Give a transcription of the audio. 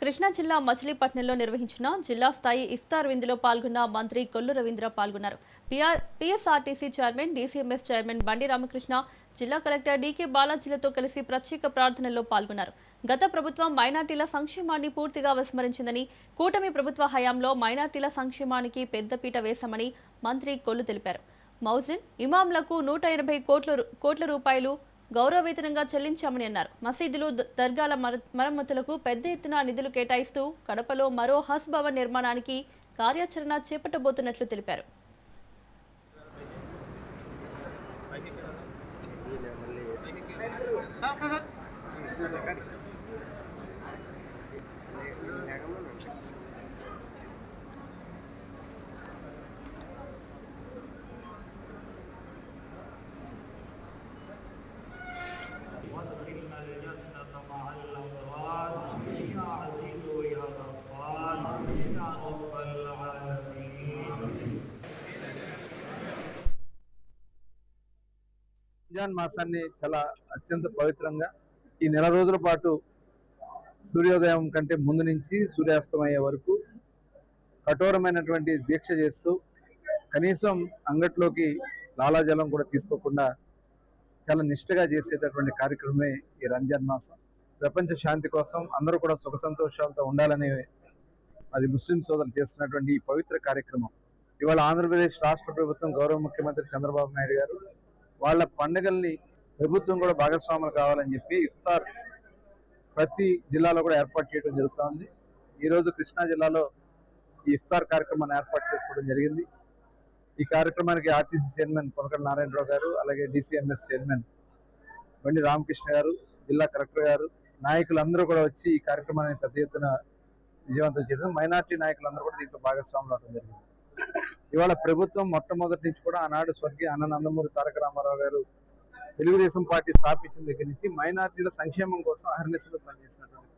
కృష్ణా జిల్లా మచిలీపట్నంలో నిర్వహించిన జిల్లా స్థాయి ఇఫ్తార్ విందులో పాల్గొన్న మంత్రి కొల్లు రవీంద్ర పాల్గొన్నారు. పీఎస్ఆర్టీసీ చైర్మన్, డీసీఎంఎస్ చైర్మన్ బండి రామకృష్ణ, జిల్లా కలెక్టర్ డీకే బాలాజీలతో కలిసి ప్రత్యేక ప్రార్థనల్లో పాల్గొన్నారు. గత ప్రభుత్వం మైనార్టీల సంక్షేమాన్ని పూర్తిగా విస్మరించిందని, కూటమి ప్రభుత్వ హయాంలో మైనార్టీల సంక్షేమానికి పెద్దపీట వేశామని మంత్రి కొల్లు తెలిపారు. మౌజిన్ ఇమాంలకు 180 కోట్ల రూపాయలు గౌరవవేతనంగా చెల్లించామని అన్నారు. మసీదులు, దర్గాల మరమ్మతులకు పెద్ద ఎత్తున నిధులు కేటాయిస్తూ కడపలో మరో హజ్ భవన్ నిర్మాణానికి కార్యాచరణ చేపట్టబోతున్నట్లు తెలిపారు. రంజాన్ మాసాన్ని చాలా అత్యంత పవిత్రంగా ఈ నెల రోజుల పాటు సూర్యోదయం కంటే ముందు నుంచి సూర్యాస్తం అయ్యే వరకు కఠోరమైనటువంటి దీక్ష చేస్తూ కనీసం అంగట్లోకి లాలాజలం కూడా తీసుకోకుండా చాలా నిష్ఠగా చేసేటటువంటి కార్యక్రమమే ఈ రంజాన్ మాసం. ప్రపంచ శాంతి కోసం అందరూ కూడా సుఖ సంతోషాలతో ఉండాలనే అది ముస్లిం సోదరులు చేస్తున్నటువంటి ఈ పవిత్ర కార్యక్రమం ఇవాళ ఆంధ్రప్రదేశ్ రాష్ట్ర ప్రభుత్వం గౌరవ ముఖ్యమంత్రి చంద్రబాబు నాయుడు గారు వాళ్ళ పండుగల్ని ప్రభుత్వం కూడా భాగస్వాములు కావాలని చెప్పి ఇఫ్తార్ ప్రతి జిల్లాలో కూడా ఏర్పాటు చేయడం జరుగుతుంది. ఈరోజు కృష్ణా జిల్లాలో ఈ ఇఫ్తార్ కార్యక్రమాన్ని ఏర్పాటు చేసుకోవడం జరిగింది. ఈ కార్యక్రమానికి ఆర్టీసీ చైర్మన్ పొనకళ్ళ నారాయణరావు గారు, అలాగే డీసీఎంఎస్ చైర్మన్ బండి రామకృష్ణ గారు, జిల్లా కలెక్టర్ గారు, నాయకులందరూ కూడా వచ్చి ఈ కార్యక్రమాన్ని పెద్ద ఎత్తున విజయవంతం చేయడం, మైనార్టీ నాయకులందరూ కూడా దీంట్లో భాగస్వాములు అవడం జరిగింది. ఇవాళ ప్రభుత్వం మొట్టమొదటి నుంచి కూడా ఆనాడు స్వర్గీయ అన్న నందమూరి తారక రామారావు గారు తెలుగుదేశం పార్టీ స్థాపించిన దగ్గర నుంచి మైనార్టీల సంక్షేమం కోసం అహర్నిశలు పనిచేసినటువంటి